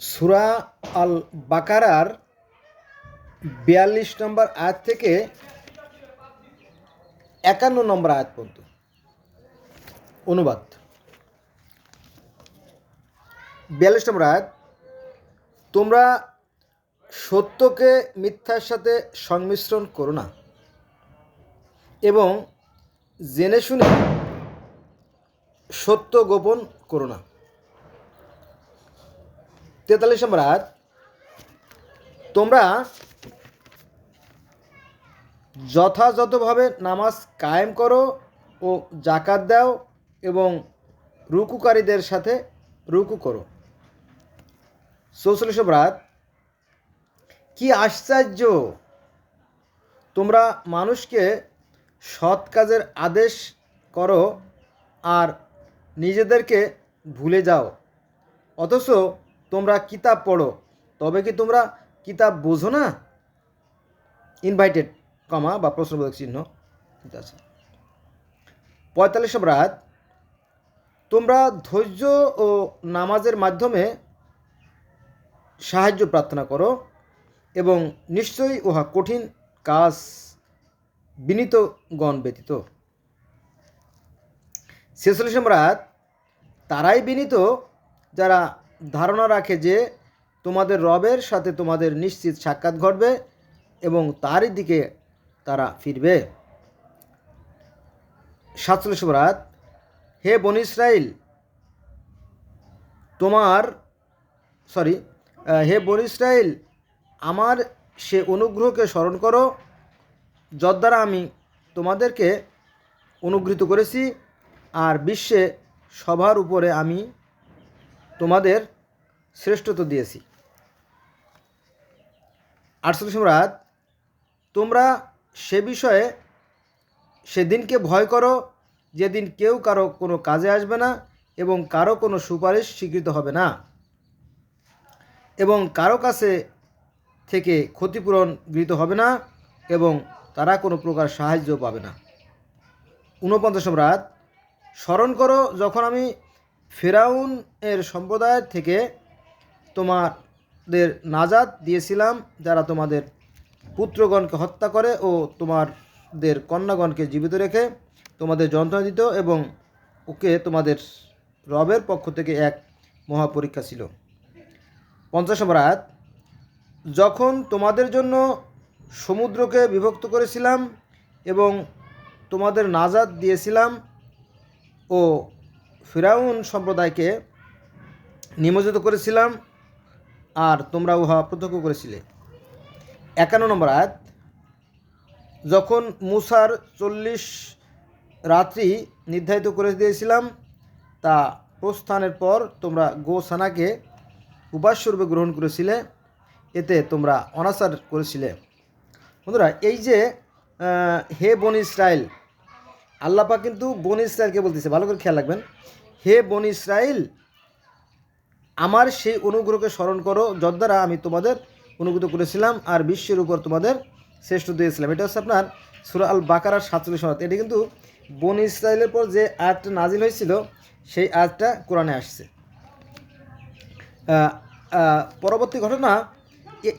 সূরা আল বাকারার ৪২ নম্বর আয়াত থেকে ৫১ নম্বর আয়াত পর্যন্ত অনুবাদ। ৪২ নম্বর আয়াত, তোমরা সত্যকে মিথ্যার সাথে সংমিশ্রণ করো না এবং জেনে শুনে সত্য গোপন করো না। ৪৩ নম্বর আয়াত, তোমরা যথাযথভাবে নামাজ কায়েম করো ও জাকাত দাও এবং রুকুকারীদের সাথে রুকু করো। ৪৪ নম্বর আয়াত, কি আশ্চর্য, তোমরা মানুষকে সৎ কাজের আদেশ করো আর নিজেদেরকে ভুলে যাও, অথচ তোমরা কিতাব পড়ো, তবে কি তোমরা কিতাব বোঝো না? ইনভাইটেড কমা বা প্রশ্নবোধক চিহ্ন আছে। ৪৫ নম্বর আয়াত, তোমরা ধৈর্য ও নামাজের মাধ্যমে সাহায্য প্রার্থনা করো এবং নিশ্চয়ই উহা কঠিন কাজ বিনীতগণ ব্যতীত। ৪৬ নম্বর আয়াত, তারাই বিনীত যারা ধারণা রাখে যে তোমাদের রবের সাথে তোমাদের নিশ্চিত সাক্ষাৎ ঘটবে এবং তারই দিকে তারা ফিরবে। ৪৭ নম্বর আয়াত, হে বনী ইসরাইল হে বনী ইসরাইল, আমার সে অনুগ্রহকে স্মরণ করো যদ্বারা আমি তোমাদেরকে অনুগৃহীত করেছি আর বিশ্বে সবার উপরে আমি তোমাদের শ্রেষ্ঠত্ব দিয়েছি। ৪৮ নম্বর আয়াত, তোমরা সে বিষয়ে সেদিনকে ভয় করো যেদিন কেউ কারো কোনো কাজে আসবে না এবং কারো কোনো সুপারিশ স্বীকৃত হবে না এবং কারো কাছে থেকে ক্ষতিপূরণ গৃহীত হবে না এবং তারা কোনো প্রকার সাহায্য পাবে না। ৪৯ নম্বর আয়াত, স্মরণ করো যখন আমি ফেরাউন এর সম্প্রদায় থেকে তোমাদের নাজাত দিয়েছিলাম, যারা তোমাদের পুত্রগণকে হত্যা করে ও তোমাদের কন্যাগণকে জীবিত রেখে তোমাদের যন্ত্রণা দিত এবং ওকে তোমাদের রবের পক্ষ থেকে এক মহাপরীক্ষা ছিল। ৫০ নম্বর আয়াত, যখন তোমাদের জন্য সমুদ্রকে বিভক্ত করেছিলাম এবং তোমাদের নাজাত দিয়েছিলাম ও ফিরাউন সম্প্রদায়কে নিমজ্জিত করেছিলাম আর তোমরা উহা প্রত্যক্ষ করেছিলে। ৫১ নম্বর আয়াত, যখন মুসার ৪০ রাত্রি নির্ধারিত করে দিয়েছিলাম তা প্রস্থানের পর তোমরা গোসানাকে উপাস্যরূপে গ্রহণ করেছিলে, এতে তোমরা অনাচার করেছিলে। বন্ধুরা, এই যে হে বনী ইসরাইল, আল্লাহ পাক কিন্তু বনী ইসরাইলকে বলতেছে, ভালো করে খেয়াল রাখবেন, হে বনী ইসরাইল, আমার সেই অনুগ্রহকে স্মরণ করো যদ্বারা আমি তোমাদের অনুগ্রহ করেছিলাম আর বিশ্বের উপর তোমাদের শ্রেষ্ঠ দিয়েছিলাম। এটা হচ্ছে আপনার সূরা আল বাকারার ৪৭ আয়াত। এটি কিন্তু বনী ইসরাইলের পর যে আয়াতটা নাজিল হয়েছিল সেই আয়াতটা কোরআনে আসছে। পরবর্তী ঘটনা,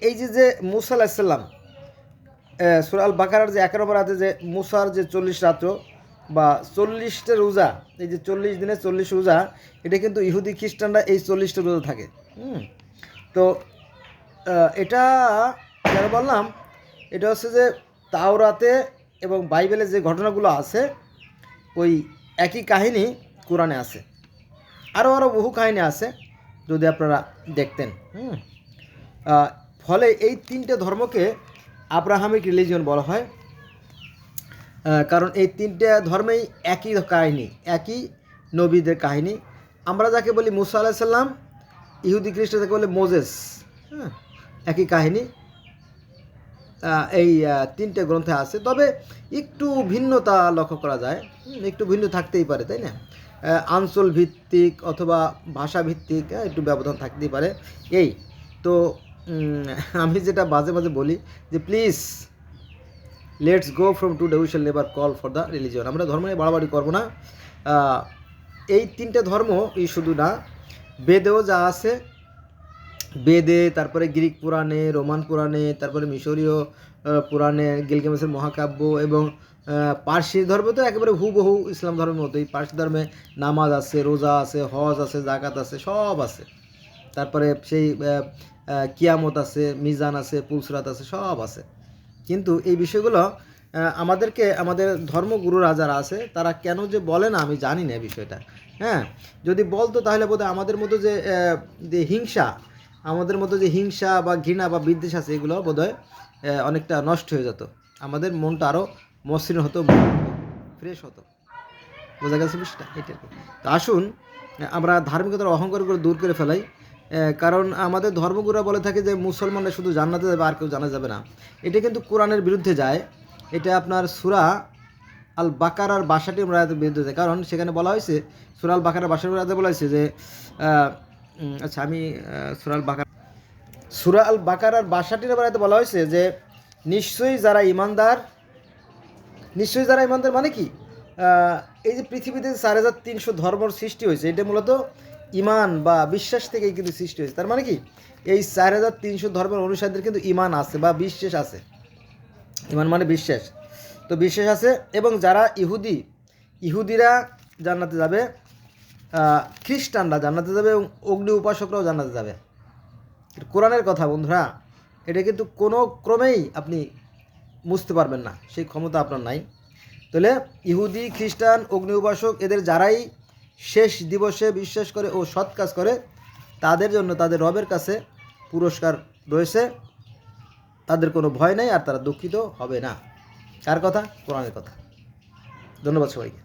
এই যে মুসা আলাইহিস সালাম, সূরা আল বাকারার যে ১ নম্বর আয়াতে যে মুসার যে ৪০ রাত্র বা ৪০টা রোজা, এই যে ৪০ দিনে ৪০ রোজা, এটা কিন্তু ইহুদি খ্রিস্টানরা এই ৪০টা রোজা থাকে। তো এটা যারা বললাম, এটা হচ্ছে যে তাওরাতে এবং বাইবেলে যে ঘটনাগুলো আছে ওই একই কাহিনী কোরআনে আছে। আরও বহু কাহিনী আছে যদি আপনারা দেখতেন। ফলে এই ৩টে ধর্মকে আব্রাহামিক রিলিজিয়ন বলা হয়, কারণ এই ৩টে ধর্মেই একই কাহিনী, একই নবীদের কাহিনী। আমরা যাকে বলি মুসা আলাইহিস সালাম, ইহুদি খ্রিস্টান যাকে বলে মোজেস, একই কাহিনী এই ৩টে গ্রন্থে আছে। তবে একটু ভিন্নতা লক্ষ্য করা যায়, একটু ভিন্ন থাকতেই পারে, তাই না? অঞ্চল ভিত্তিক অথবা ভাষা ভিত্তিক একটু ব্যবধান থাকতেই পারে। এই তো আমি যেটা মাঝে মাঝে বলি যে please let's go from today we shall never call for the religion. আমরা ধর্ম নিয়ে বাড়াবাড়ি করবো না। এই ৩টে ধর্ম এই শুধু না, বেদেও যা আছে বেদে, তারপরে গ্রিক পুরাণে, রোমান পুরাণে, তারপরে মিশরীয় পুরাণে, গিলগামেশের মহাকাব্য এবং পার্সি ধর্ম তো একেবারে হুবহু ইসলাম ধর্মের মতোই। পার্সি ধর্মে নামাজ আছে, রোজা আছে, হজ আছে, জাকাত আছে, সব আছে। তারপরে সেই কিয়ামত আছে, মিজান আছে, পুলসরাত আছে, সব আছে। কিন্তু এই বিষয়গুলো আমাদেরকে আমাদের ধর্মগুরুরা যারা আছে তারা কেন যে বলে না আমি জানি না বিষয়টা। হ্যাঁ, যদি বলতো তাহলে বোধহয় আমাদের মতো যে হিংসা, আমাদের মতো যে হিংসা বা ঘৃণা বা বিদ্বেষ আছে এগুলো বোধহয় অনেকটা নষ্ট হয়ে যেত। আমাদের মনটা আরও মসৃণ হতো, ফ্রেশ হতো। বোঝা গেছে বিষয়টা এটা। তো আসুন আমরা ধার্মিকতার অহংকারগুলো দূর করে ফেলাই। কারণ আমাদের ধর্মগুরুরা বলে থাকে যে মুসলমানরা শুধু জান্নাতে যাবে আর কেউ জানা যাবে না। এটা কিন্তু কোরআনের বিরুদ্ধে যায়। এটা আপনার সূরা আল বাকারার ৬২ নম্বর আয়াতের বিরুদ্ধে যায়। কারণ সেখানে বলা হয়েছে, সূরা আল বাকারার ৬২ নম্বর আয়াতে বলা হয়েছে যে আচ্ছা আমি সূরা আল বাকারার ৬২ নম্বর আয়াতে বলা হয়েছে যে নিশ্চয়ই যারা ঈমানদার মানে কি, এই যে পৃথিবীতে ৪৩০০ ধর্মর সৃষ্টি হয়েছে, এটা মূলত ইমান বা বিশ্বাস থেকেই কিন্তু সৃষ্টি হয়েছে। তার মানে কি এই ৪৩০০ ধর্মের অনুসারীদের কিন্তু ইমান আছে বা বিশ্বাস আছে। ইমান মানে বিশ্বাস, তো বিশ্বাস আছে। এবং যারা ইহুদিরা জান্নাতে যাবে, খ্রিস্টানরা জান্নাতে যাবে এবং অগ্নি উপাসকরাও জান্নাতে যাবে। কোরআনের কথা বন্ধুরা, এটা কিন্তু কোনো ক্রমেই আপনি বুঝতে পারবেন না, সেই ক্ষমতা আপনার নাই। তাহলে ইহুদি, খ্রিস্টান, অগ্নি উপাসক এদের যারাই শেষ দিবসে বিশ্বাস করে ও সৎ কাজ করে তাদের জন্য তাদের রবের কাছে পুরস্কার রয়েছে। তাদের কোনো ভয় নেই আর তারা দুঃখিত হবে না। কার কথা? কোরআনের কথা। ধন্যবাদ সবাইকে।